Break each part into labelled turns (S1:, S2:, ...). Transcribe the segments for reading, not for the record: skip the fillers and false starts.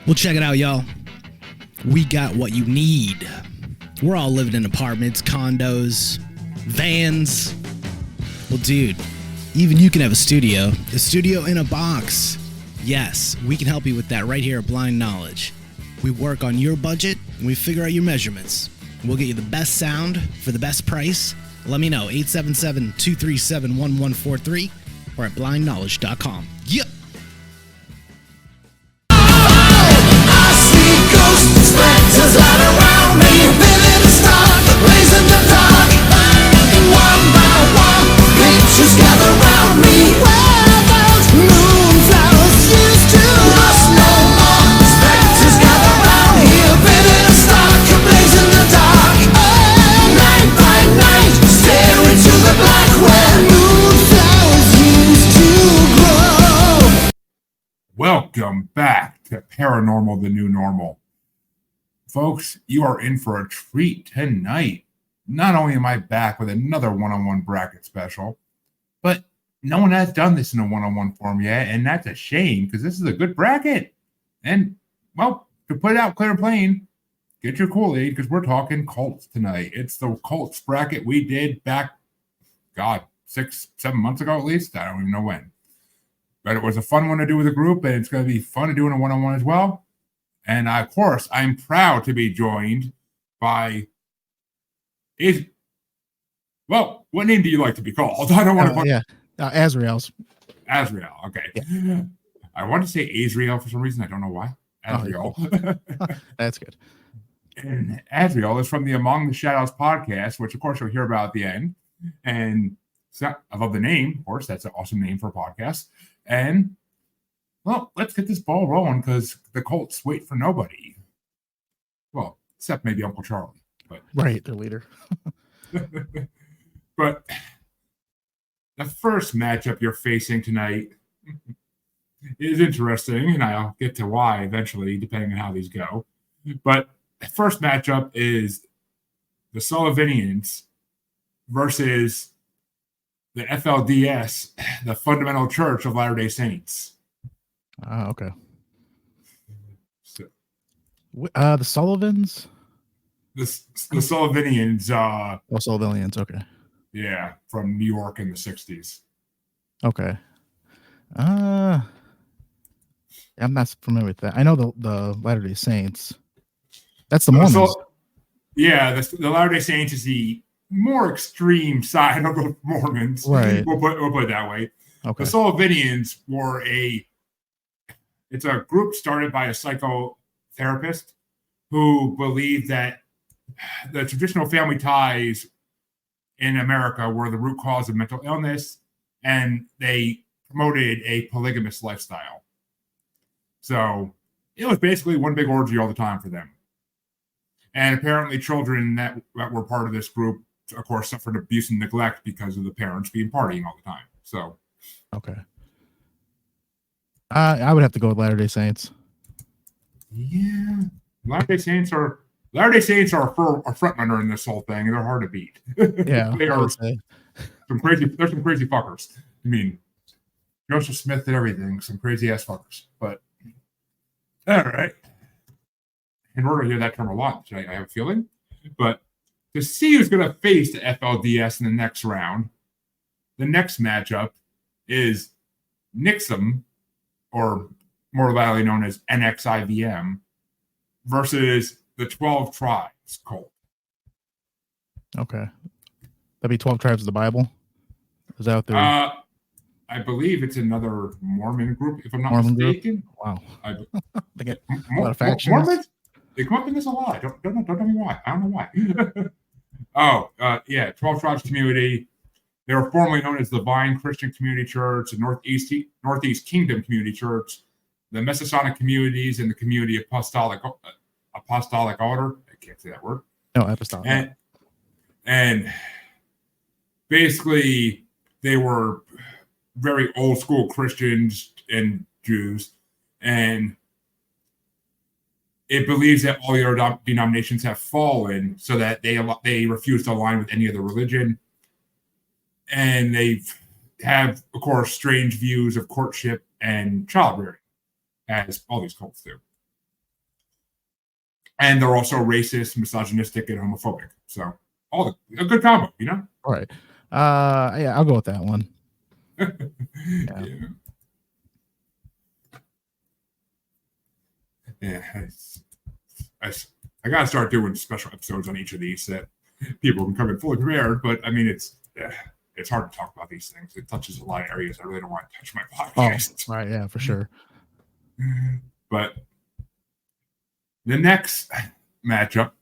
S1: Well, check it out, y'all. We got what you need. We're all living in apartments, condos, vans. Well, dude, even you can have a studio in a box. Yes, we can help you with that right here at Blind Knowledge. We work on your budget, and we figure out your measurements. We'll get you the best sound for the best price. Let me know, 877-237-1143 or at blindknowledge.com. Yep.
S2: Spectres all around me, living in stock, blazing the dark. One by one, pictures gather round me. Where those moonflowers used to lost no more. Spectres gather round here, living in stock, blazing the dark. Night by night, stare into the black where moonflowers used to grow.
S3: Welcome back to Paranormal, the New Normal. Folks, you are in for a treat tonight. Not only am I back with another one-on-one bracket special, but no one has done this in a one-on-one form yet, and that's a shame because this is a good bracket. And, well, to put it out clear and plain, get your Kool-Aid because we're talking cults tonight. It's the cults bracket we did back, 6-7 months ago at least. I don't even know when. But it was a fun one to do with a group, and it's going to be fun to do in a one-on-one as well. And of course, I'm proud to be joined by well, what name do you like to be called? I don't want to put
S4: Azarael's.
S3: Azrael. Okay.
S4: Yeah.
S3: I want to say Azrael for some reason. I don't know why. Azrael.
S4: That's good.
S3: And Azrael is from the Among the Shadows podcast, which of course you'll hear about at the end. And so, I love the name, of course. That's an awesome name for a podcast. And well, let's get this ball rolling because the Colts wait for nobody. Well, except maybe Uncle Charlie. But
S4: right, their leader.
S3: But the first matchup you're facing tonight is interesting, and I'll get to why eventually, depending on how these go. But the first matchup is the Sullivanians versus the FLDS, the Fundamental Church of Latter-day Saints.
S4: Okay. So, the Sullivans?
S3: The Sullivanians.
S4: Sullivanians, okay.
S3: Yeah, from New York in the 60s.
S4: Okay. I'm not familiar with that. I know the Latter-day Saints. That's the Mormons.
S3: The Latter-day Saints is the more extreme side of the Mormons.
S4: Right.
S3: We'll put it that way.
S4: Okay.
S3: The Sullivanians were it's a group started by a psychotherapist who believed that the traditional family ties in America were the root cause of mental illness, and they promoted a polygamous lifestyle. So it was basically one big orgy all the time for them. And apparently children that were part of this group, of course, suffered abuse and neglect because of the parents being partying all the time. So,
S4: okay. I would have to go with Latter-day Saints.
S3: Yeah. Latter-day Saints are a front runner in this whole thing. They're hard to beat.
S4: Yeah.
S3: They are some crazy fuckers. I mean, Joseph Smith did everything, some crazy ass fuckers. But all right. And we're going to hear that term a lot tonight, I have a feeling. But to see who's going to face the FLDS in the next round, the next matchup is Nixum, or more widely known as NXIVM, versus the 12 Tribes cult.
S4: Okay. That'd be 12 Tribes of the Bible? Is that what they're...
S3: I believe it's another Mormon group, if I'm not
S4: Mormon
S3: mistaken.
S4: Group? Wow.
S3: They
S4: get a lot of factions.
S3: Mormons? They come up in this a lot. Don't tell me why. I don't know why. 12 Tribes community. They were formerly known as the Vine Christian Community Church, the Northeast Kingdom Community Church, the Masonic communities, and the Community Apostolic Order. I can't say that word.
S4: No, Apostolic.
S3: And basically, they were very old school Christians and Jews, and it believes that all the other denominations have fallen, so that they refuse to align with any other religion. And they have, of course, strange views of courtship and child rearing, as all these cults do. And they're also racist, misogynistic, and homophobic. So a good combo, you know?
S4: All right. Yeah, I'll go with that one.
S3: Yeah. I gotta start doing special episodes on each of these that people can come in fully prepared. But I mean, it's hard to talk about these things. It touches a lot of areas I really don't want to touch my podcast.
S4: Right, yeah, for sure.
S3: But the next matchup,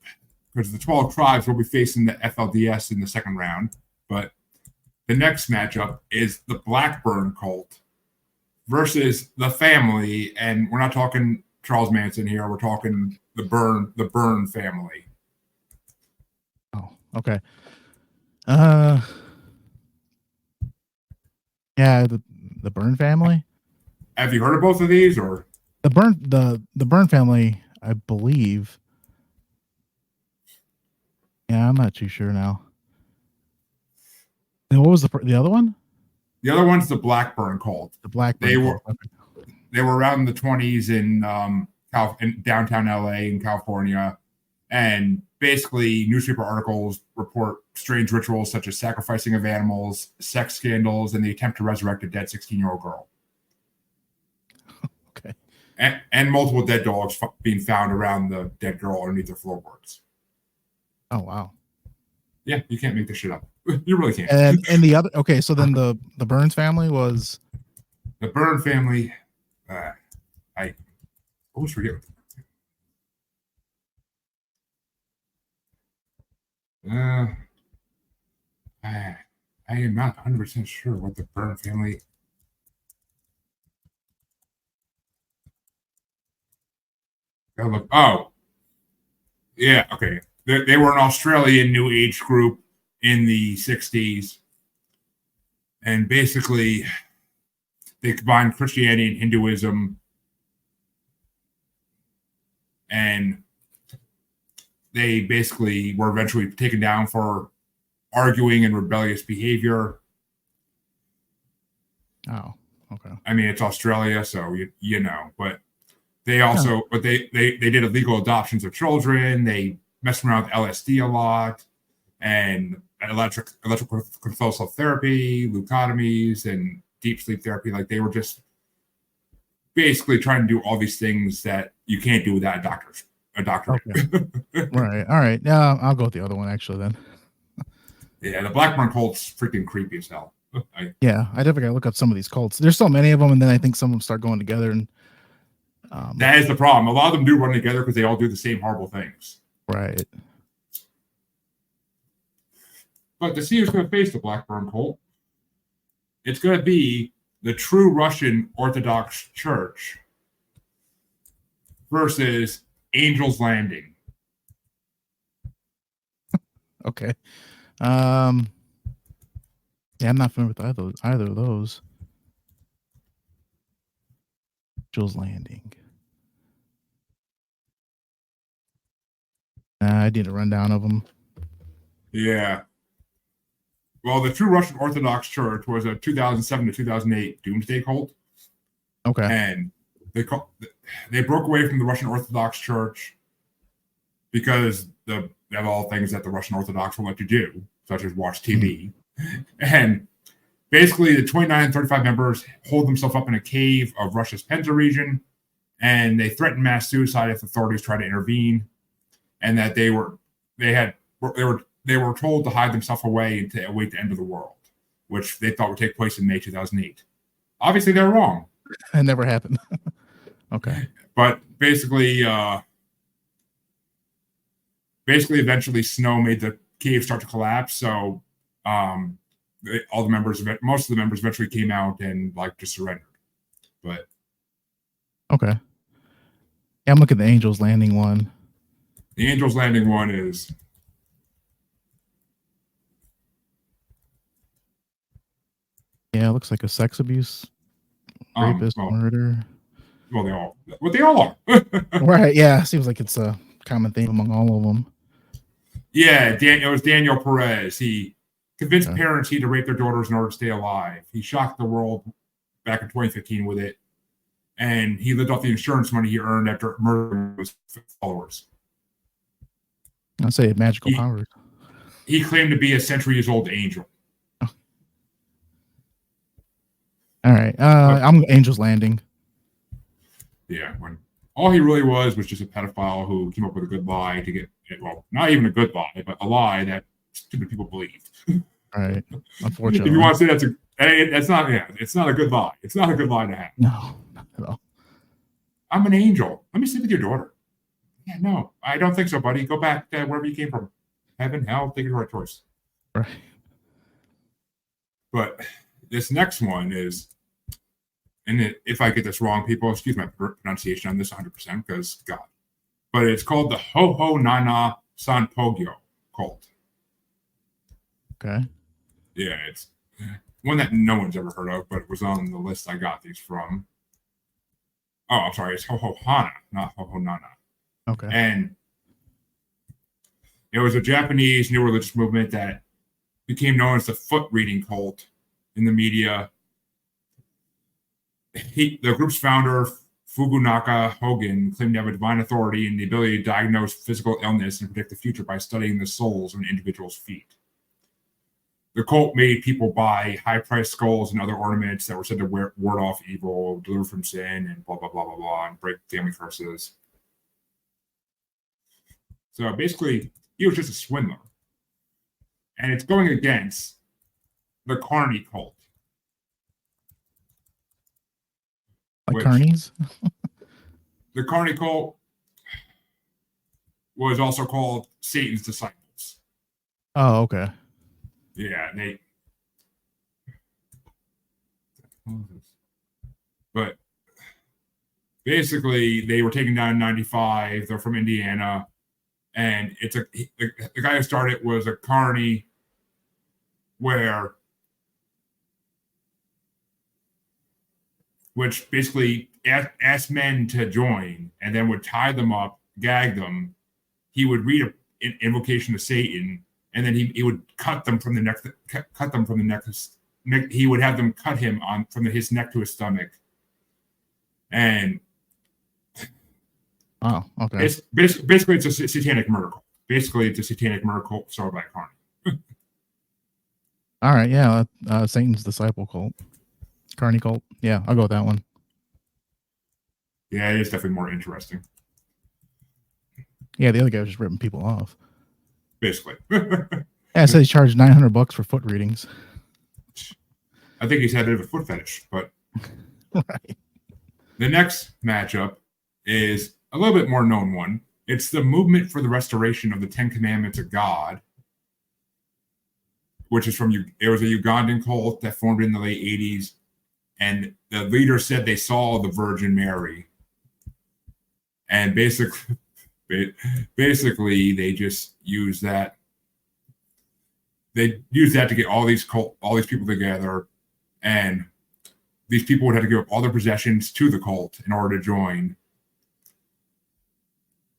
S3: because the 12 tribes will be facing the FLDS in the second round, but the next matchup is the Blackburn cult versus the family, and we're not talking Charles Manson here. We're talking the Byrne family.
S4: Oh, okay. Yeah, the Byrne family.
S3: Have you heard of both of these, or
S4: the Byrne family? I believe. Yeah, I'm not too sure now. And what was the other one?
S3: The other one's the Blackburn cult.
S4: The Blackburn cult.
S3: They were around in the 20s in downtown LA in California, and basically newspaper articles report strange rituals such as sacrificing of animals, sex scandals, and the attempt to resurrect a dead 16-year-old girl.
S4: Okay.
S3: And multiple dead dogs being found around the dead girl underneath their floorboards.
S4: Oh, wow.
S3: Yeah, you can't make this shit up. You really can't.
S4: And the other, okay, so then the Burns family was?
S3: The Byrne family, I always forget. I am not 100% sure what the Byrne family. Look. Oh, yeah. Okay. They were an Australian New Age group in the 60s, and basically they combined Christianity and Hinduism, and they basically were eventually taken down for arguing and rebellious behavior.
S4: Oh, okay.
S3: I mean, it's Australia, so you know, but they also, but they did illegal adoptions of children. They messed around with LSD a lot, and electrical convulsive therapy, leucotomies, and deep sleep therapy. Like, they were just basically trying to do all these things that you can't do without a doctor.
S4: Okay. Right. All right. Yeah, I'll go with the other one actually then.
S3: Yeah, the Blackburn cult's freaking creepy as hell.
S4: I definitely gotta look up some of these cults. There's so many of them, and then I think some of them start going together. And
S3: that is the problem. A lot of them do run together because they all do the same horrible things.
S4: Right.
S3: But to see who's going to face the Blackburn cult, it's going to be the true Russian Orthodox Church versus Angel's Landing.
S4: Okay. Yeah, I'm not familiar with either of those. Angel's Landing. I did a rundown of them.
S3: Yeah. Well, the true Russian Orthodox Church was a 2007 to 2008 doomsday cult.
S4: Okay.
S3: And they broke away from the Russian Orthodox Church because of all things that the Russian Orthodox will let you do, such as watch TV. And basically, the 29 and 35 members hold themselves up in a cave of Russia's Penza region, and they threaten mass suicide if authorities try to intervene, and that they were told to hide themselves away and to await the end of the world, which they thought would take place in May 2008. Obviously, they're wrong.
S4: It never happened. Okay.
S3: But basically, eventually, snow made the cave start to collapse. So, most of the members eventually came out and just surrendered. But
S4: okay. Yeah, I'm looking at the Angel's Landing one.
S3: The Angel's Landing one is.
S4: Yeah, it looks like a sex abuse, rapist, murder.
S3: Well, they all are.
S4: Right, yeah. Seems like it's a common theme among all of them.
S3: Yeah, it was Daniel Perez. He convinced parents he had to rape their daughters in order to stay alive. He shocked the world back in 2015 with it. And he lived off the insurance money he earned after murdering his followers.
S4: I'll say magical
S3: He-
S4: powers.
S3: He claimed to be a centuries-old angel.
S4: All right. I'm Angel's Landing.
S3: Yeah, when all he really was just a pedophile who came up with a good lie to get, well, not even a good lie, but a lie that stupid people believed.
S4: All right.
S3: If
S4: Unfortunately.
S3: you want to say it's not a good lie. It's not a good lie to have.
S4: No, not at all.
S3: I'm an angel. Let me sleep with your daughter. Yeah, no, I don't think so, buddy. Go back to wherever you came from. Heaven, hell, take your right choice.
S4: Right.
S3: But this next one is, and if I get this wrong, people, excuse my pronunciation on this 100%, because God. But it's called the Ho Ho Nana San Pogyo cult.
S4: Okay.
S3: Yeah, it's one that no one's ever heard of, but it was on the list I got these from. Oh, I'm sorry, it's Ho Ho Hana, not Ho Ho Nana.
S4: Okay.
S3: And it was a Japanese new religious movement that became known as the foot reading cult in the media. The group's founder, Fugunaka Hogan, claimed to have a divine authority and the ability to diagnose physical illness and predict the future by studying the soles of an individual's feet. The cult made people buy high-priced skulls and other ornaments that were said to ward off evil, deliver from sin, and blah, blah, blah, blah, blah, and break family curses. So basically, he was just a swindler. And it's going against the Carney cult.
S4: Like Carnies?
S3: The Carney cult was also called Satan's disciples.
S4: Oh, okay.
S3: Yeah, but basically they were taken down in 95. They're from Indiana. And the guy who started was a Carney which basically asked men to join and then would tie them up, gag them. He would read an invocation to Satan, and then he would cut them from the neck. Cut them from the neck. He would have them cut him from his neck to his stomach. And
S4: oh, okay.
S3: Basically, it's a satanic miracle. Basically, it's a satanic miracle started by Carney.
S4: All right, yeah. Satan's disciple cult. Carney cult. Yeah, I'll go with that one.
S3: Yeah, it is definitely more interesting.
S4: Yeah, the other guy was just ripping people off.
S3: Basically.
S4: Yeah, I said he charged $900 for foot readings.
S3: I think he's had a bit of a foot fetish, but
S4: Right.
S3: The next matchup is a little bit more known one. It's the Movement for the Restoration of the Ten Commandments of God, which is it was a Ugandan cult that formed in the late 80s. And the leader said they saw the Virgin Mary. And basically they just use that. They use that to get all these people together, and these people would have to give up all their possessions to the cult in order to join.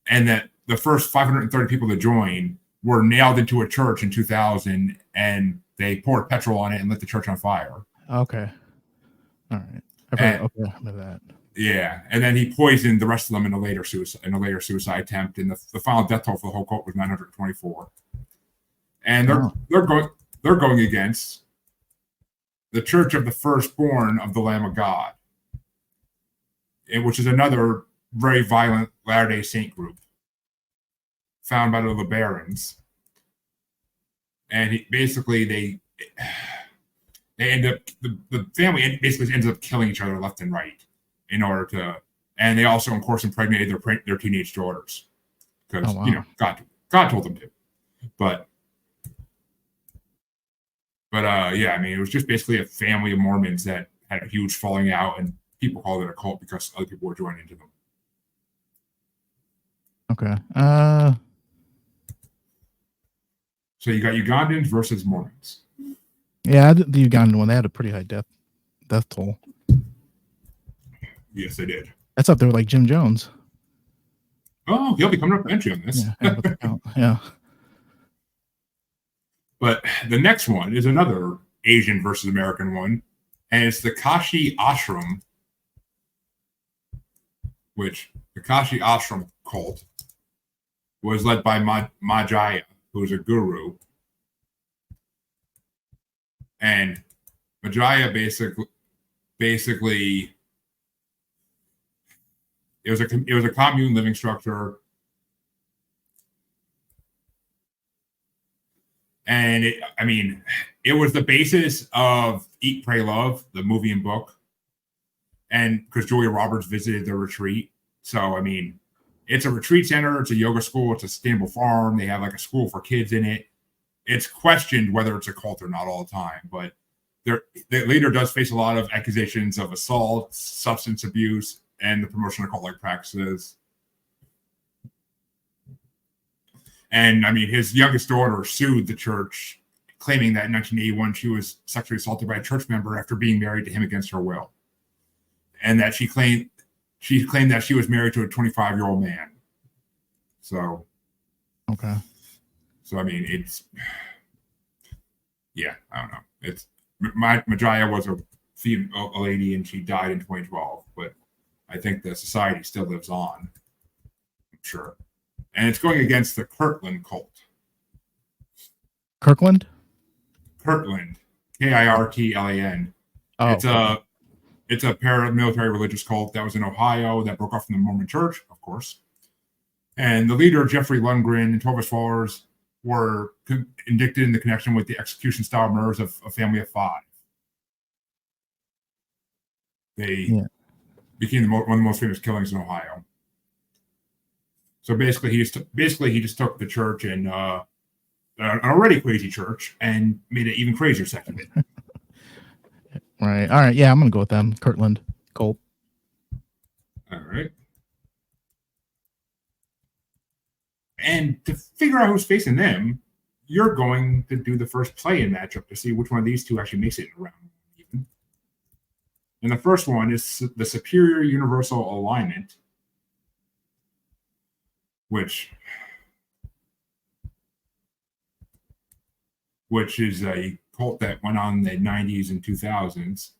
S3: And that the first 530 people to join were nailed into a church in 2000, and they poured petrol on it and lit the church on fire.
S4: Okay. All right. I remember that.
S3: Yeah, and then he poisoned the rest of them in a later suicide attempt, and the final death toll for the whole cult was 924. And they're going against the Church of the Firstborn of the Lamb of God, which is another very violent Latter-day Saint group found by the LeBarons. And they end up, the family basically ends up killing each other left and right in order to, and they also, of course, impregnated their teenage daughters because, God told them to. But yeah, I mean, it was just basically a family of Mormons that had a huge falling out, and people called it a cult because other people were joining into them.
S4: Okay.
S3: So you got Ugandans versus Mormons.
S4: Yeah, the Ugandan one, they had a pretty high death toll.
S3: Yes, they did.
S4: That's up there with like Jim Jones.
S3: Oh, he'll be coming up eventually on this.
S4: Yeah.
S3: But the next one is another Asian versus American one, and it's the Kashi Ashram, which the Kashi Ashram cult was led by Majaya, who is a guru. And Majaya basically it was a commune living structure. And it was the basis of Eat, Pray, Love, the movie and book. And because Julia Roberts visited the retreat. So, it's a retreat center. It's a yoga school. It's a sustainable farm. They have like a school for kids in it. It's questioned whether it's a cult or not all the time. But the leader does face a lot of accusations of assault, substance abuse, and the promotion of cult-like practices. And his youngest daughter sued the church, claiming that in 1981 she was sexually assaulted by a church member after being married to him against her will, and that she claimed that she was married to a 25-year-old man. So,
S4: okay.
S3: So it's, yeah, I don't know. It's Majaya was a lady, and she died in 2012. But I think the society still lives on. I'm sure. And it's going against the Kirtland cult.
S4: Kirtland,
S3: Kirtlan. Oh, it's a paramilitary religious cult that was in Ohio that broke off from the Mormon Church, of course. And the leader, Jeffrey Lundgren, and 12 of his followers were indicted in the connection with the execution-style murders of a family of 5. They became one of the most famous killings in Ohio. So basically, he just took the church and an already crazy church and made it even crazier second.
S4: Right. All right. Yeah, I'm gonna go with them. Kirtland cult.
S3: All right. And to figure out who's facing them, you're going to do the first play-in matchup to see which one of these two actually makes it in round even. And the first one is the Superior Universal Alignment, which is a cult that went on in the 90s and 2000s.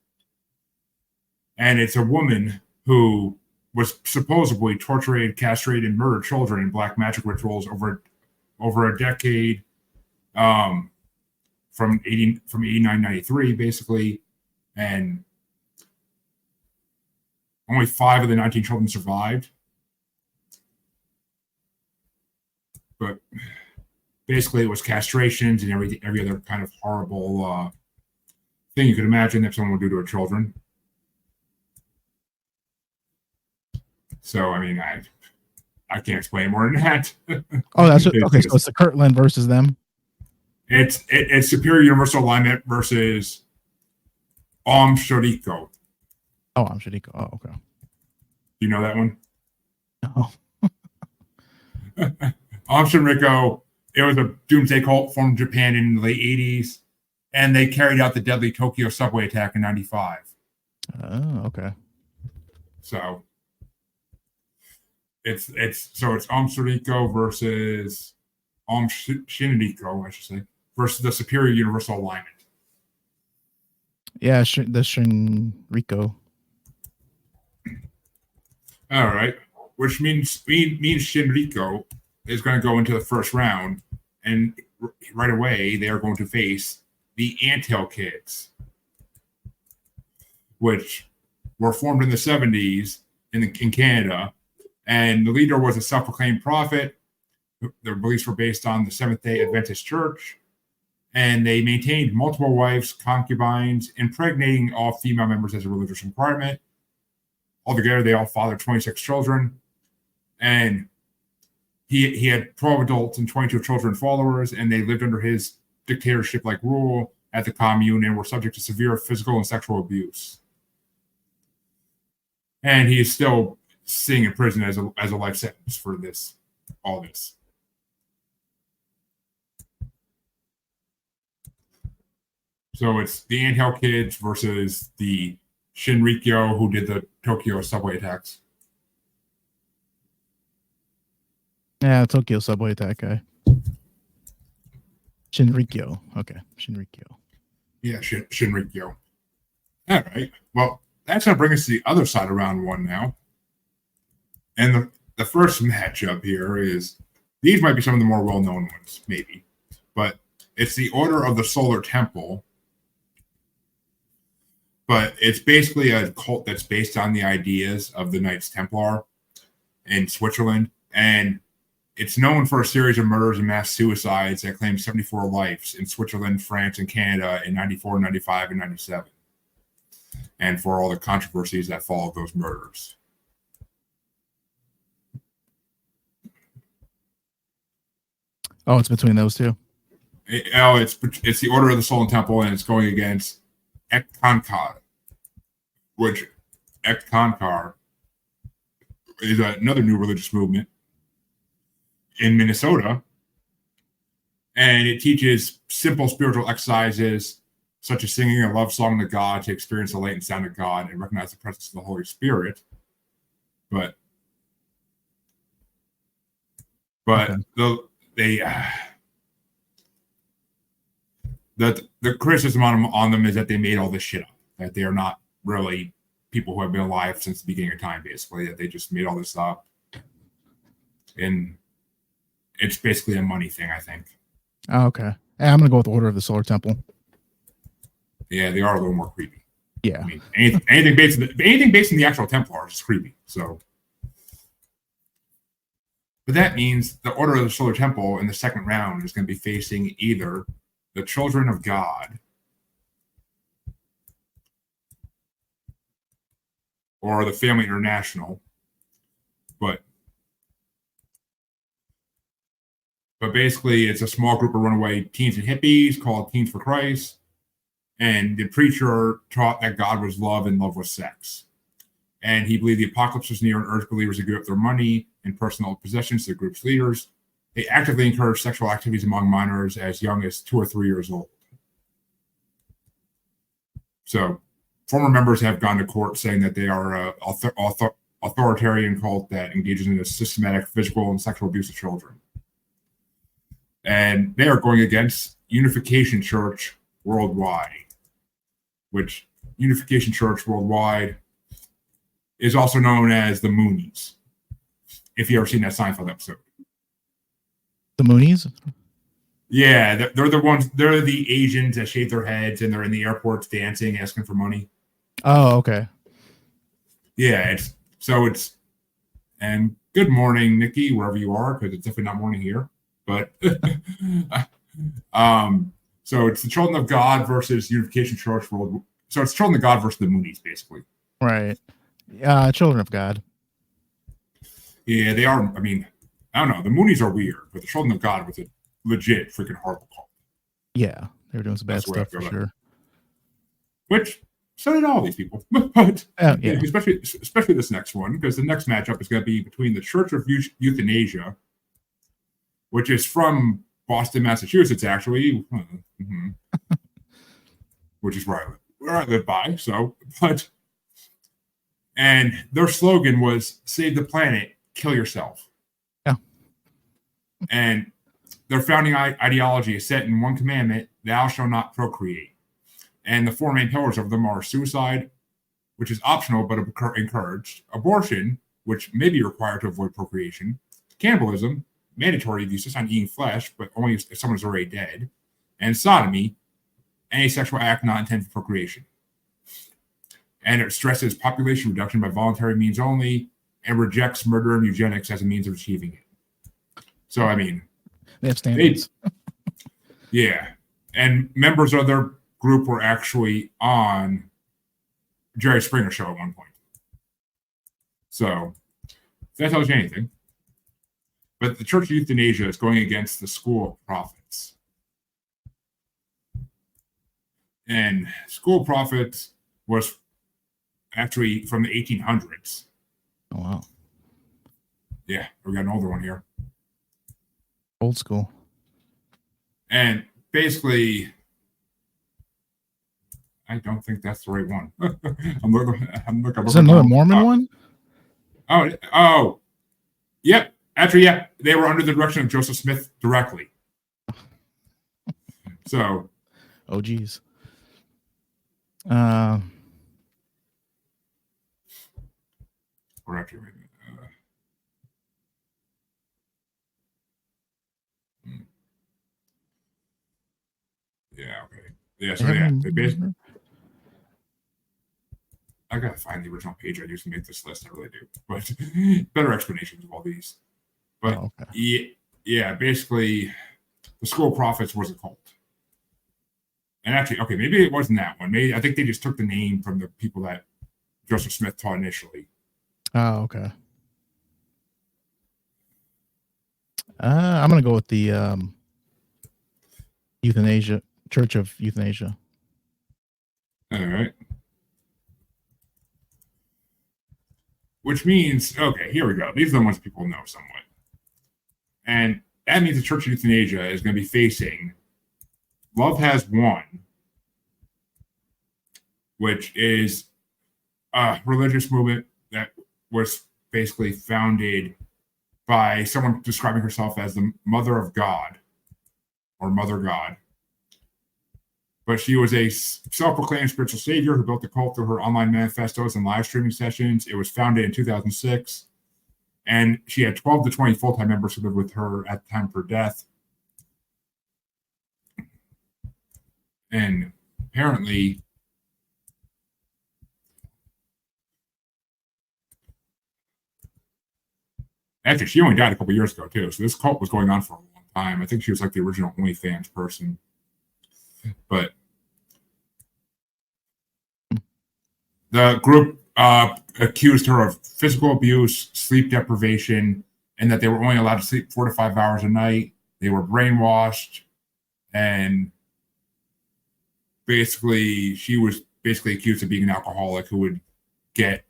S3: And it's a woman who was supposedly tortured, castrated, and murdered children in black magic rituals over a decade, from 89-93, basically. And only 5 of the 19 children survived. But basically, it was castrations and every other kind of horrible thing you could imagine that someone would do to their children. So, I can't explain more than that.
S4: Oh, that's it. Okay. So it's the Kirtland versus them.
S3: It's Superior Universal Alignment versus Om Shariko.
S4: Oh, Om Shariko. Oh, okay.
S3: Do you know that one?
S4: No.
S3: Om Shariko. It was a doomsday cult formed in Japan in the late 80s, and they carried out the deadly Tokyo subway attack in 95.
S4: Oh, okay.
S3: So it's Om Shariko versus Om Shinriko, I should say, versus the Superior Universal Alignment.
S4: Yeah, the Shinriko.
S3: All right, which means Shinriko is going to go into the first round, and right away they are going to face the Anthill Kids, which were formed in the 70s in Canada, and the leader was a self-proclaimed prophet. Their beliefs were based on the Seventh-day Adventist Church, and they maintained multiple wives, concubines, impregnating all female members as a religious requirement. Altogether, they all fathered 26 children, and he had 12 adults and 22 children followers, and they lived under his dictatorship-like rule at the commune and were subject to severe physical and sexual abuse. And he is still sitting in prison as a life sentence for all this. So it's the Anthill Kids versus the Shinrikyo, who did the Tokyo subway attacks.
S4: Yeah, Tokyo subway attack guy. Shinrikyo. Okay, Shinrikyo.
S3: Yeah, Shinrikyo. All right. Well, that's going to bring us to the other side of round 1 now. And the first matchup here is these might be some of the more well-known ones, maybe. But it's the Order of the Solar Temple. But it's basically a cult that's based on the ideas of the Knights Templar in Switzerland. And it's known for a series of murders and mass suicides that claimed 74 lives in Switzerland, France, and Canada in 94, 95, and 97. And for all the controversies that followed those murders.
S4: Oh, it's between those two.
S3: It's the Order of the Solar Temple, and it's going against Ektonkar, which Ektonkar is another new religious movement in Minnesota, and it teaches simple spiritual exercises such as singing a love song to God to experience the light and sound of God and recognize the presence of the Holy Spirit. But
S4: Okay.
S3: The criticism on them is that they made all this shit up, that they are not really people who have been alive since the beginning of time, basically, that they just made all this up. And it's basically a money thing, I think.
S4: Oh, okay. I'm gonna go with the Order of the Solar Temple.
S3: Yeah, they are a little more creepy.
S4: Yeah.
S3: I mean, anything based in the actual Templars is creepy. So, but that means the Order of the Solar Temple in the second round is going to be facing either the Children of God or the Family International. But basically, it's a small group of runaway teens and hippies called Teens for Christ. And the preacher taught that God was love and love was sex. And he believed the apocalypse was near and urged believers to give up their money and personal possessions to the group's leaders. They actively encouraged sexual activities among minors as young as 2 or 3 years old. So, former members have gone to court saying that they are an authoritarian cult that engages in a systematic physical and sexual abuse of children. And they are going against Unification Church Worldwide, which Unification Church Worldwide is also known as the Moonies, if you ever seen that Seinfeld episode.
S4: The Moonies?
S3: Yeah, they're the ones, they're the Asians that shave their heads and they're in the airports dancing, asking for money.
S4: Oh, okay.
S3: Yeah, and good morning, Nikki, wherever you are, because it's definitely not morning here. But so it's the Children of God versus Unification Church World. So it's Children of God versus the Moonies, basically.
S4: Right. Children of God.
S3: Yeah, they are. I mean, I don't know. The Moonies are weird, but the Children of God was a legit freaking horrible cult.
S4: Yeah, they were doing some bad stuff for sure.
S3: Which, so did all these people. But
S4: yeah.
S3: especially this next one, because the next matchup is going to be between the Church of Euthanasia, which is from Boston, Massachusetts, actually, which is where I live by. So, and their slogan was "Save the planet, kill yourself."
S4: Yeah.
S3: And their founding ideology is set in one commandment: "Thou shalt not procreate." And the four main pillars of them are suicide, which is optional but encouraged; abortion, which may be required to avoid procreation; cannibalism, mandatory if you insist on eating flesh, but only if someone is already dead; and sodomy, any sexual act not intended for procreation. And it stresses population reduction by voluntary means only and rejects murder and eugenics as a means of achieving it. So, I mean,
S4: they have standards.
S3: Yeah. And members of their group were actually on Jerry Springer show at one point. So, if that tells you anything. But the Church of Euthanasia is going against the School of Prophets. And School of Prophets was actually from the 1800s.
S4: Oh, wow.
S3: Yeah, we got an older one here.
S4: Old school.
S3: And basically, I don't think that's the right one. I'm looking.
S4: Is that another Mormon one?
S3: Oh, yep. Actually, yeah, they were under the direction of Joseph Smith directly. So,
S4: oh, geez.
S3: We're actually Yeah. Okay. Yeah.
S4: I
S3: So yeah,
S4: haven't.
S3: they basically. I gotta find the original page I used to make this list. I really do, but better explanations of all these. But
S4: Oh, okay.
S3: yeah, basically, the School of Prophets was a cult. And actually, okay, maybe it wasn't that one. Maybe I think they just took the name from the people that Joseph Smith taught initially.
S4: Oh, okay. I'm gonna go with the euthanasia Church of Euthanasia.
S3: All right. Which means, okay, here we go. These are the ones people know somewhat. And that means the Church of Euthanasia is going to be facing Love Has Won, which is a religious movement that was basically founded by someone describing herself as the Mother of God or Mother God. But she was a self-proclaimed spiritual savior who built the cult through her online manifestos and live streaming sessions. It was founded in 2006, and she had 12 to 20 full-time members who lived with her at the time of her death. And apparently, actually, she only died a couple years ago too. So this cult was going on for a long time. I think she was like the original OnlyFans person. But the group accused her of physical abuse, sleep deprivation, and that they were only allowed to sleep 4 to 5 hours a night. They were brainwashed, and basically, she was basically accused of being an alcoholic who would get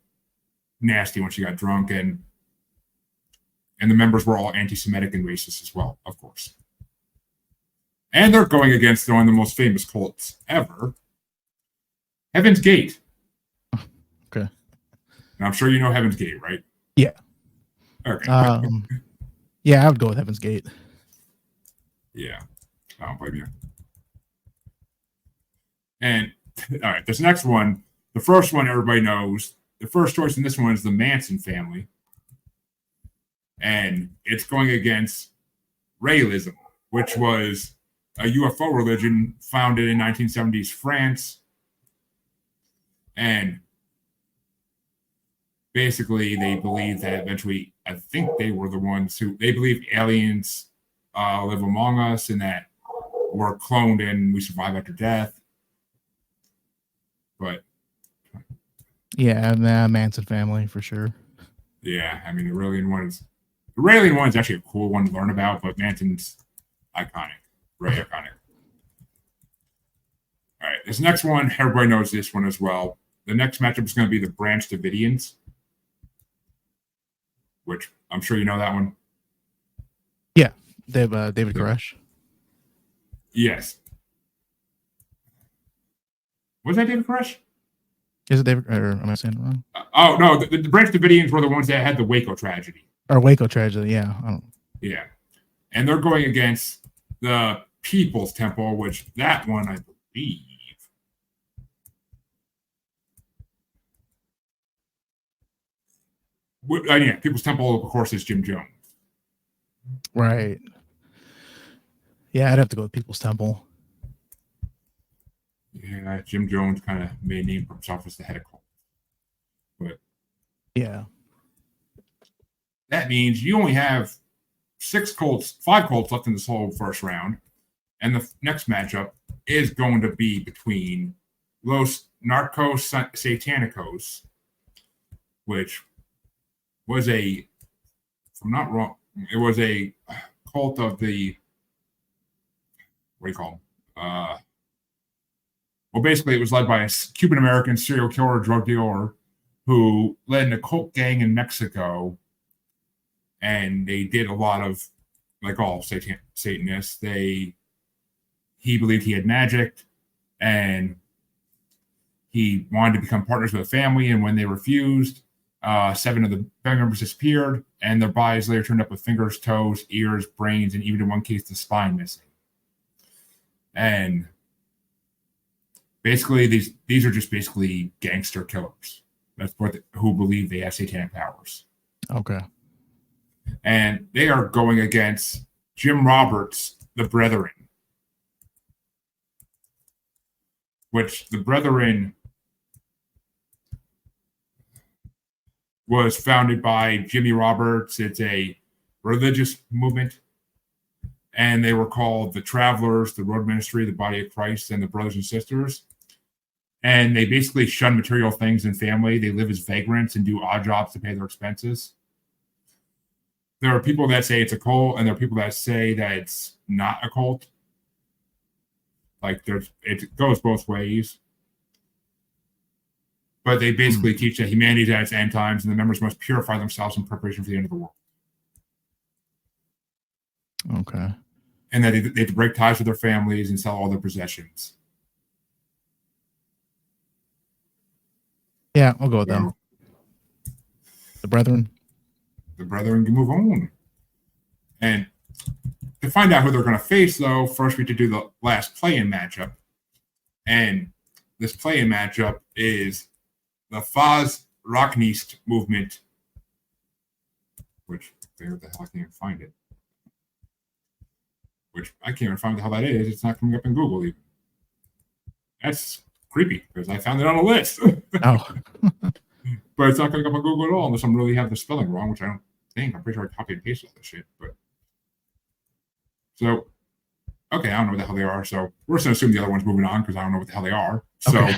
S3: nasty when she got drunk, and the members were all anti-Semitic and racist as well, of course. And they're going against one of the most famous cults ever, Heaven's Gate.
S4: Okay.
S3: And I'm sure you know Heaven's Gate, right?
S4: Yeah.
S3: Okay.
S4: Yeah, I would go with Heaven's Gate.
S3: Yeah. I don't blame you. And all right, this next one, the first one everybody knows. The first choice in this one is the Manson family. And it's going against Raelism, which was a UFO religion founded in 1970s France. And basically, they believe that eventually, I think they were the ones who, they believe aliens live among us and that we're cloned and we survive after death. But
S4: yeah, Manson family for sure.
S3: Yeah, I mean, the Raelian one is actually a cool one to learn about, but Manson's iconic, very iconic. All right, this next one, everybody knows this one as well. The next matchup is going to be the Branch Davidians, which I'm sure you know that one.
S4: Yeah, they have David Koresh.
S3: Yes. Was that David Koresh?
S4: Is it David? Or am I saying it wrong?
S3: Oh no, the Branch Davidians were the ones that had the Waco tragedy.
S4: Or Waco tragedy? Yeah, I don't.
S3: Yeah, and they're going against the People's Temple, which that one I believe. Yeah, People's Temple, of course, is Jim Jones.
S4: Right. Yeah, I'd have to go with People's Temple.
S3: Yeah, Jim Jones kind of made a name for himself as the head of cult. But
S4: yeah,
S3: that means you only have 5 cults left in this whole first round. And the next matchup is going to be between Los Narcos Satanicos, which was if I'm not wrong, it was a cult of the, what do you call them? Well, basically, it was led by a Cuban-American serial killer, drug dealer, who led an occult gang in Mexico. And they did a lot of, like all Satanists, he believed he had magic, and he wanted to become partners with a family. And when they refused, 7 of the family members disappeared, and their bodies later turned up with fingers, toes, ears, brains, and even in one case, the spine missing. And basically, these are just basically gangster killers. That's who believe they have satanic powers.
S4: Okay.
S3: And they are going against Jim Roberts, the Brethren. which the Brethren was founded by Jimmy Roberts. It's a religious movement, and they were called the Travelers, the Road Ministry, the Body of Christ, and the Brothers and Sisters. And they basically shun material things and family. They live as vagrants and do odd jobs to pay their expenses. There are people that say it's a cult, and there are people that say that it's not a cult. Like it goes both ways. But they basically teach that humanity is at its end times, and the members must purify themselves in preparation for the end of the world.
S4: Okay.
S3: And that they have to break ties with their families and sell all their possessions.
S4: Yeah, I'll go with them. The Brethren.
S3: The Brethren can move on. And to find out who they're going to face, though, first we have to do the last play-in matchup. And this play-in matchup is the Faz Rockneast movement, which, where the hell I can't even find it. Which I can't even find what the hell that is. It's not coming up in Google even. That's creepy because I found it on a list.
S4: Oh.
S3: But it's not coming up on Google at all unless I'm really have the spelling wrong, which I don't think. I'm pretty sure I copied and pasted all this shit. But so, okay, I don't know what the hell they are. So we're just going to assume the other one's moving on because I don't know what the hell they are. So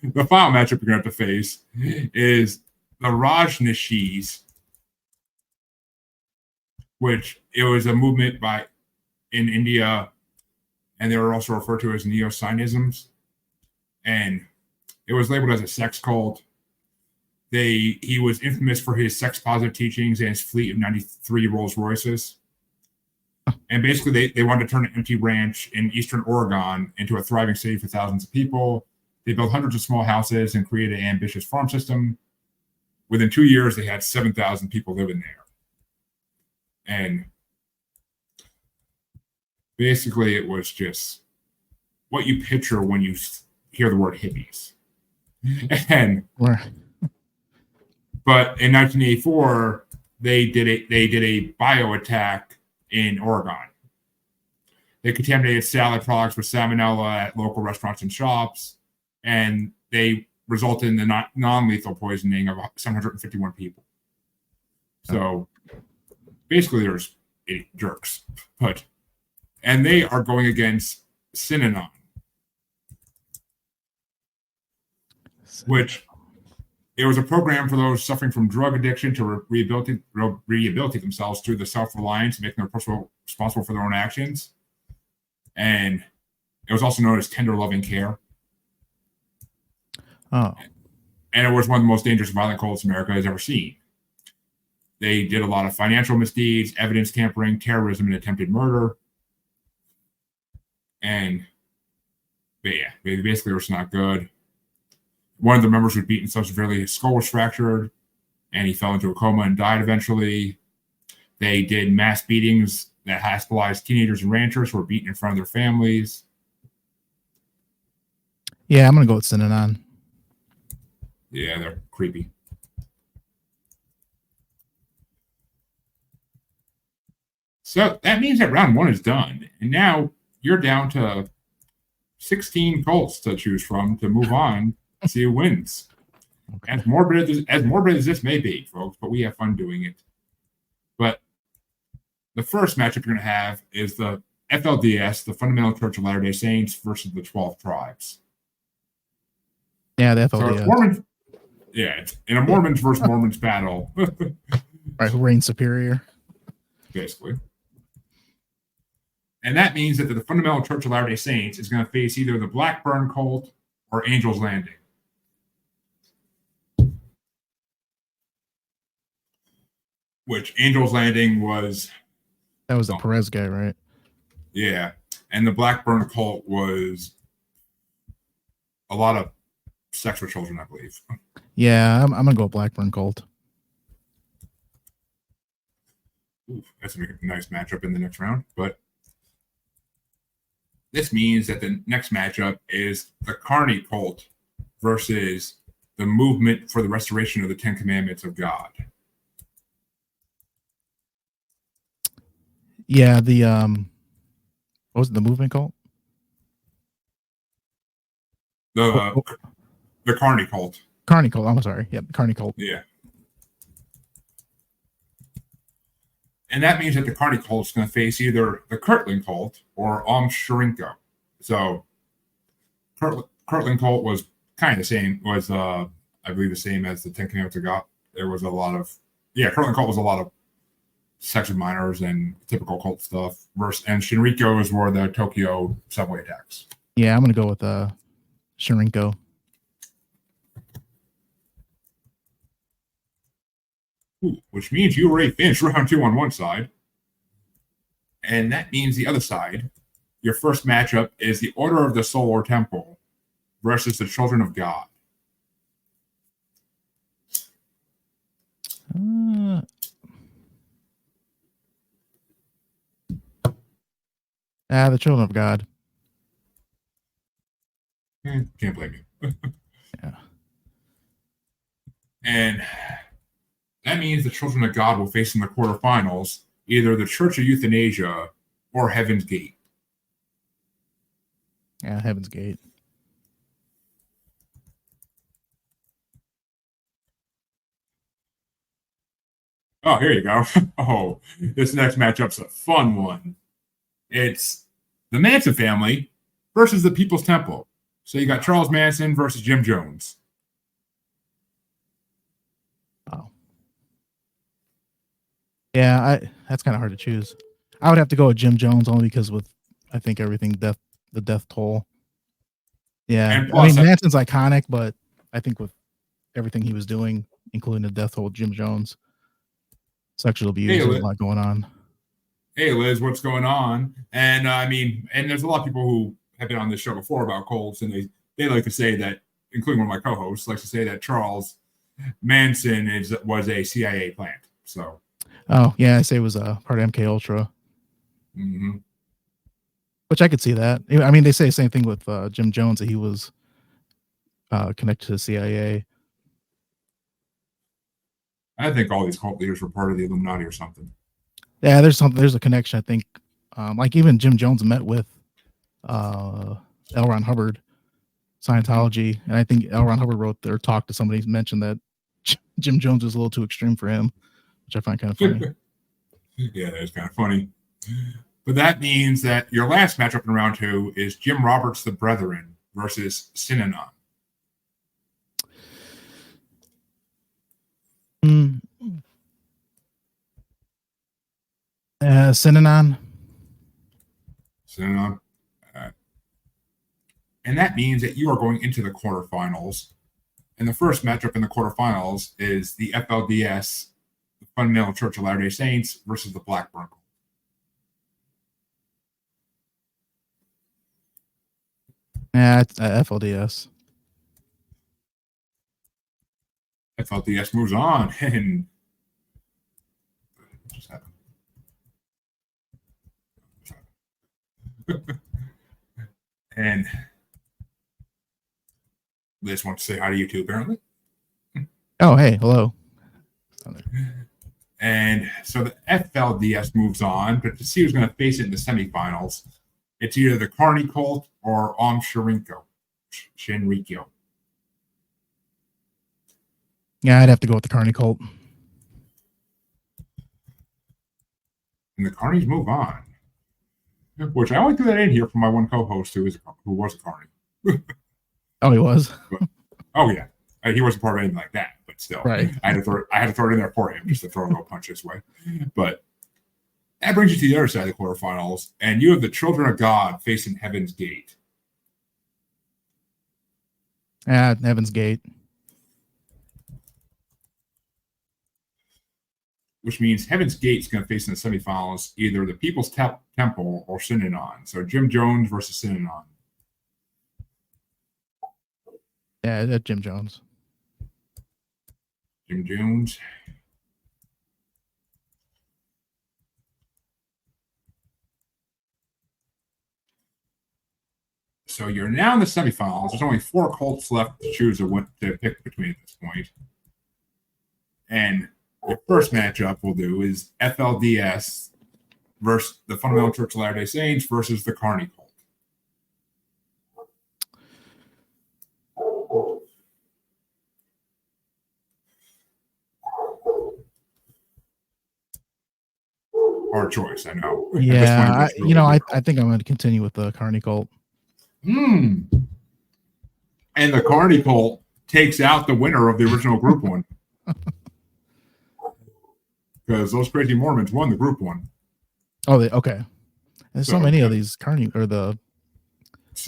S3: the final matchup you're going to have to face is the Rajneeshis, which it was a movement in India, and they were also referred to as Neo-Scientisms. And it was labeled as a sex cult. He was infamous for his sex-positive teachings and his fleet of 93 Rolls Royces. And basically, they wanted to turn an empty ranch in eastern Oregon into a thriving city for thousands of people. They built hundreds of small houses and created an ambitious farm system. Within 2 years, they had 7,000 people living there. And basically, it was just what you picture when you hear the word hippies. And but in 1984, they did a bio attack in Oregon. They contaminated salad products with salmonella at local restaurants and shops, and they resulted in the non-lethal poisoning of 751 people. So basically, there's 8 jerks, and they are going against Synanon, which it was a program for those suffering from drug addiction to rehabilitate themselves through the self-reliance, making them responsible for their own actions. And it was also known as tender loving care.
S4: Oh.
S3: And it was one of the most dangerous violent cults America has ever seen. They did a lot of financial misdeeds, evidence tampering, terrorism, and attempted murder. And yeah, they basically were just not good. One of the members was beaten so severely his skull was fractured, and he fell into a coma and died eventually. They did mass beatings that hospitalized teenagers and ranchers who were beaten in front of their families.
S4: Yeah, I'm going to go with Synanon.
S3: Yeah, they're creepy. So that means that round 1 is done. And now you're down to 16 cults to choose from to move on. See who wins.
S4: Okay.
S3: As morbid as this may be, folks, but we have fun doing it. But the first matchup you're going to have is the FLDS, the Fundamental Church of Latter-day Saints, versus the 12 tribes.
S4: Yeah, the FLDS.
S3: So it's Mormons. Yeah, it's in a Mormons versus Mormons battle.
S4: Right, who reigns superior?
S3: Basically. And that means that the Fundamental Church of Latter-day Saints is going to face either the Blackburn cult or Angel's Landing. Which Angel's Landing was...
S4: That was the Perez guy, right?
S3: Yeah. And the Blackburn cult was a lot of sex with children, I believe.
S4: Yeah, I'm going to go Blackburn cult.
S3: Ooh, that's a nice matchup in the next round. But this means that the next matchup is the Carney cult versus the movement for the restoration of the 10 Commandments of God.
S4: Yeah, the what was it, the movement cult?
S3: The the Carney cult.
S4: Carney cult. I'm sorry. Yep, Carney cult.
S3: Yeah. And that means that the Carney cult is going to face either the Kirtland cult or Shirinko. So Kirtland cult was kind of the same, was I believe the same as the Ten Commandments of God. There was a lot of, Kirtland cult was a lot of section minors and typical cult stuff. And Shinrikyo is where the Tokyo subway attacks.
S4: Yeah, I'm going to go with Shinrikyo.
S3: Which means you already finished round 2 on one side. And that means the other side, your first matchup is the Order of the Solar Temple versus the Children of God.
S4: The Children of God.
S3: Can't blame you.
S4: Yeah.
S3: And that means the Children of God will face in the quarterfinals either the Church of Euthanasia or Heaven's Gate.
S4: Yeah, Heaven's Gate.
S3: Oh, here you go. Oh, this next matchup's a fun one. It's the Manson family versus the People's Temple. So you got Charles Manson versus Jim Jones.
S4: Oh. Yeah, that's kind of hard to choose. I would have to go with Jim Jones only because with, I think, everything, the death toll. Yeah, I mean, Manson's iconic, but I think with everything he was doing, including the death toll of Jim Jones, sexual abuse, there's a lot going on.
S3: Hey, Liz, what's going on? And I mean, and there's a lot of people who have been on this show before about cults, and they like to say that, including one of my co-hosts, likes to say that Charles Manson was a CIA plant. So.
S4: Oh yeah, I say it was a part of MK Ultra.
S3: Mm-hmm.
S4: Which I could see that. I mean, they say the same thing with Jim Jones, that he was connected to the CIA.
S3: I think all these cult leaders were part of the Illuminati or something.
S4: Yeah, there's a connection. I think, like even Jim Jones met with L. Ron Hubbard, Scientology, and I think L. Ron Hubbard wrote or talked to somebody, mentioned that Jim Jones was a little too extreme for him, which I find kind of funny.
S3: Yeah, that is kind of funny. But that means that your last matchup in round 2 is Jim Roberts the Brethren versus Synanon.
S4: Synanon.
S3: Synanon. And that means that you are going into the quarterfinals. And the first matchup in the quarterfinals is the FLDS, the Fundamental Church of Latter-day Saints, versus the Blackburn Cult.
S4: Yeah, it's FLDS.
S3: FLDS moves on, and what just happened? And Liz wants to say hi to you too, apparently.
S4: Oh, hey, hello.
S3: And so the FLDS moves on, but to see who's going to face it in the semifinals, it's either the Carney cult or Shinrikyo.
S4: Yeah, I'd have to go with the Carney cult.
S3: And the Carnies move on. Which I only threw that in here for my one co-host who was a Carney.
S4: Oh, he was?
S3: But, oh, yeah. He wasn't part of anything like that, but still.
S4: Right.
S3: I had to throw it in there for him just to throw a little punch this way. But that brings you to the other side of the quarterfinals, and you have the Children of God facing Heaven's Gate.
S4: Yeah, Heaven's Gate.
S3: Which means Heaven's Gate is going to face in the semifinals either the People's Temple or Synanon. So Jim Jones versus Synanon.
S4: Yeah, that's Jim Jones.
S3: Jim Jones. So you're now in the semifinals. There's only 4 cults left to choose to pick between at this point. And the first matchup we'll do is FLDS versus the Fundamental Church of Latter-day Saints versus the Carney cult. Hard choice, I know.
S4: Yeah, I think I'm going to continue with the Carney cult.
S3: And the Carney cult takes out the winner of the original group one. Because those crazy Mormons won the group one.
S4: Oh, okay. There's so many of these Carney or the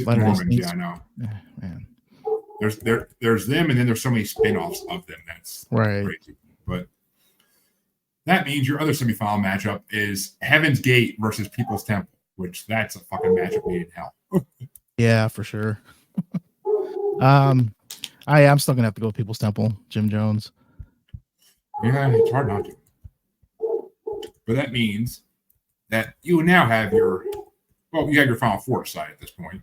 S3: Mormons, yeah, I know.
S4: Man.
S3: There's them, and then there's so many spin-offs of them. That's crazy. But that means your other semifinal matchup is Heaven's Gate versus People's Temple, which that's a fucking matchup made in hell.
S4: Yeah, for sure. I'm still gonna have to go with People's Temple, Jim Jones.
S3: Yeah, it's hard not to. But that means that you now have you have your final four side at this point.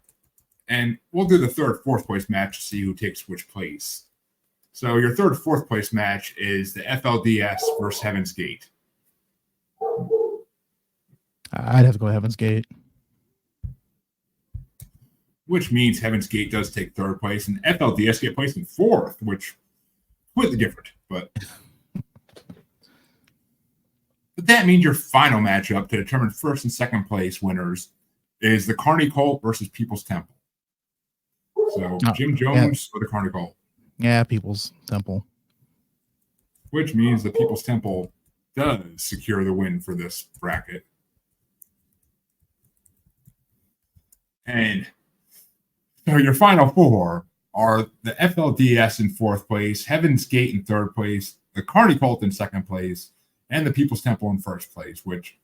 S3: And we'll do the third, fourth place match to see who takes which place. So your third, fourth place match is the FLDS versus Heaven's Gate.
S4: I'd have to go Heaven's Gate.
S3: Which means Heaven's Gate does take third place, and FLDS get placed in fourth, which completely different. But that means your final matchup to determine first and second place winners is the Carney Cult versus People's Temple. So Jim Jones or the Carney Cult?
S4: Yeah, People's Temple.
S3: Which means the People's Temple does secure the win for this bracket. And so your final four are the FLDS in fourth place, Heaven's Gate in third place, the Carney Cult in second place, and the People's Temple in first place, which,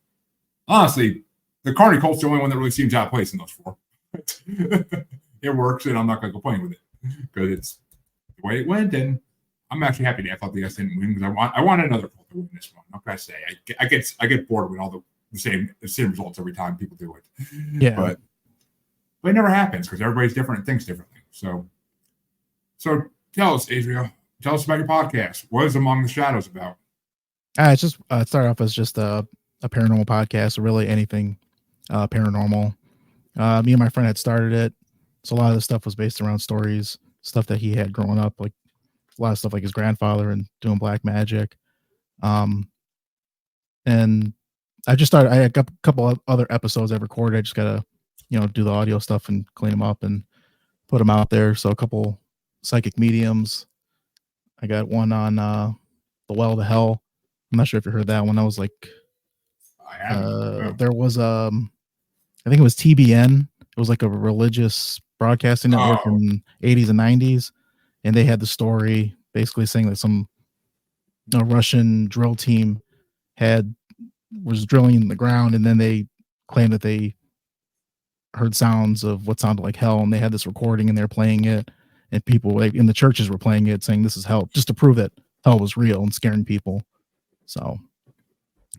S3: honestly, the Carney Cult's the only one that really seems out of place in those four. It works, and I'm not going to complain with it because it's the way it went, and I'm actually happy the FLDS didn't win because I want another cult to win this one. What can I say? I get bored with all the same results every time people do it.
S4: Yeah,
S3: but it never happens because everybody's different and thinks differently. So tell us, Azarael, tell us about your podcast. What is Among the Shadows about?
S4: It's just started off as just a paranormal podcast, or really anything paranormal. Me and my friend had started it, so a lot of the stuff was based around stories, stuff that he had growing up, like a lot of stuff like his grandfather and doing black magic. And I just started. I had a couple of other episodes I recorded. I just gotta, do the audio stuff and clean them up and put them out there. So a couple psychic mediums. I got one on the Well to Hell. I'm not sure if you heard that one. That was like, there was I think it was TBN. It was like a religious broadcasting network in 80s and 90s, and they had the story basically saying that some Russian drill team was drilling in the ground, and then they claimed that they heard sounds of what sounded like hell, and they had this recording and they're playing it, and people in the churches were playing it, saying this is hell, just to prove that hell was real and scaring people. So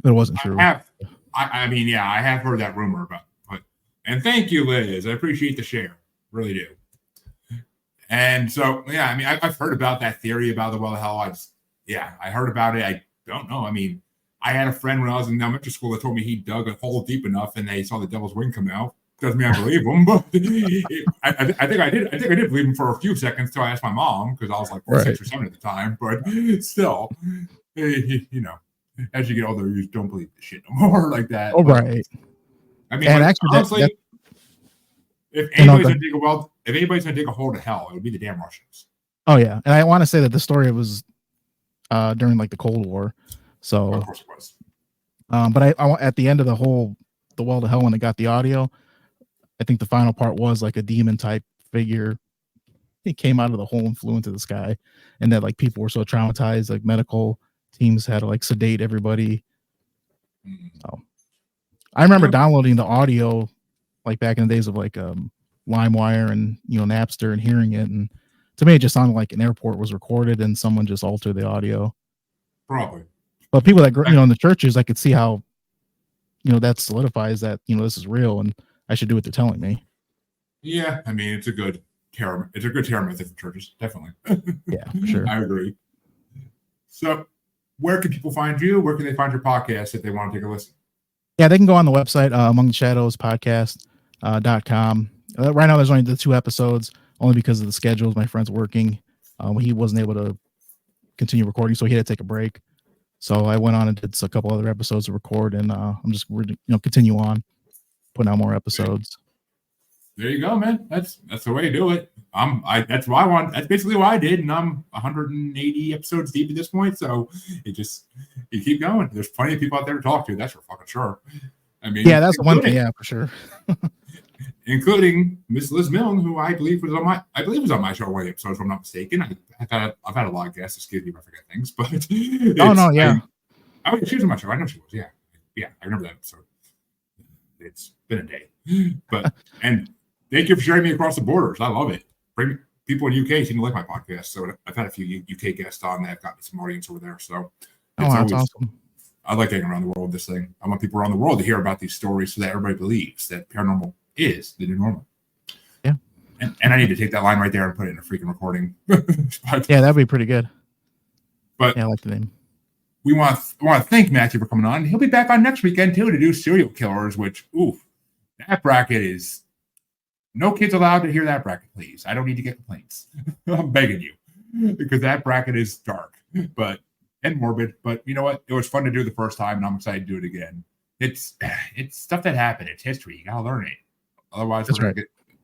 S4: it wasn't true.
S3: I mean, I have heard that rumor about, and thank you, Liz. I appreciate the share, really do. And so, I mean, I've heard about that theory about the Well of Hell. I heard about it. I don't know. I mean, I had a friend when I was in elementary school that told me he dug a hole deep enough and they saw the devil's wing come out. Doesn't mean I believe him, but I think I did believe him for a few seconds till I asked my mom, because I was like 6 or 7 at the time. But still, as you get older, you don't believe the shit no more like that.
S4: Oh, right.
S3: I mean, actually, honestly, if anybody's gonna dig a hole to hell, it would be the damn Russians.
S4: Oh yeah, and I want to say that the story was during like the Cold War, so
S3: of course it was.
S4: But I at the end of the Well to Hell, when they got the audio, I think the final part was like a demon type figure. It came out of the hole and flew into the sky, and that like people were so traumatized, like medical teams had to like sedate everybody. So I remember downloading the audio like back in the days of like LimeWire and Napster, and hearing it, and to me it just sounded like an airport was recorded and someone just altered the audio.
S3: Probably.
S4: But people that in the churches, I could see how that solidifies that this is real and I should do what they're telling me.
S3: Yeah, I mean, it's a good terror method for churches, definitely.
S4: Yeah, for sure.
S3: I agree. So where can people find you? Where can they find your podcast if they want to take a listen?
S4: Yeah, they can go on the website, Among the Shadows podcast.com. Right now, there's only the 2 episodes, only because of the schedules. My friend's working. He wasn't able to continue recording, so he had to take a break. So I went on and did a couple other episodes to record, and I'm just continue on putting out more episodes.
S3: There you go, man. That's the way to do it. That's why I want. That's basically what I did, and I'm 180 episodes deep at this point. So you keep going. There's plenty of people out there to talk to. That's for fucking sure. I mean,
S4: yeah, that's the one thing. Yeah, for sure.
S3: Including Miss Liz Milne, who I believe was on my show one of the episodes, if I'm not mistaken. I've had a lot of guests. Excuse me if I forget things, but
S4: oh no, yeah.
S3: She was on my show. I know she was. Yeah, I remember that episode. It's been a day, but and. Thank you for sharing me across the borders. I love it. People in UK seem to like my podcast, so I've had a few UK guests on that have got me some audience over there. So
S4: that's awesome.
S3: I like getting around the world with this thing. I want people around the world to hear about these stories so that everybody believes that paranormal is the new normal.
S4: Yeah.
S3: And I need to take that line right there and put it in a freaking recording.
S4: Yeah, that'd be pretty good.
S3: But
S4: yeah, I like the name.
S3: We want to thank Matthew for coming on. He'll be back on next weekend too to do serial killers, which that bracket is. No kids allowed to hear that bracket, please. I don't need to get complaints. I'm begging you, because that bracket is dark, and morbid. But you know what? It was fun to do the first time, and I'm excited to do it again. It's stuff that happened. It's history. You gotta learn it. Otherwise,
S4: that's right.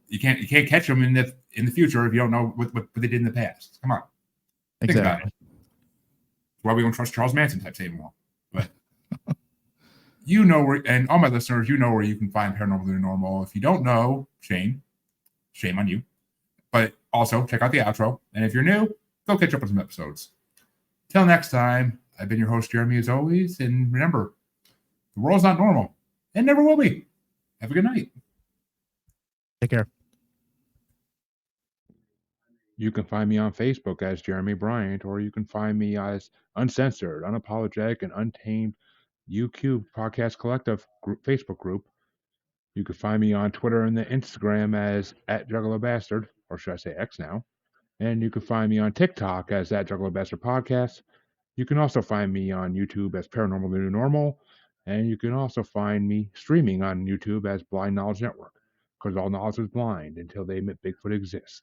S3: You can't catch them in the future if you don't know what they did in the past. Come on,
S4: exactly.
S3: Think about it. That's why we don't trust Charles Manson types anymore. But you know where, and all my listeners, you know where you can find Paranormal New Normal. If you don't know, shame on you. But also check out the outro. And if you're new, go catch up on some episodes. Till next time, I've been your host, Jeremy, as always. And remember, the world's not normal and never will be. Have a good night.
S4: Take care.
S5: You can find me on Facebook as Jeremy Bryant, or you can find me as Uncensored, Unapologetic, and Untamed UQ Podcast Collective Facebook group. You can find me on Twitter and the Instagram as @JuggaloBastard, or should I say X now. And you can find me on TikTok as @JuggaloBastard Podcast. You can also find me on YouTube as Paranormal The New Normal. And you can also find me streaming on YouTube as Blind Knowledge Network, because all knowledge is blind until they admit Bigfoot exists.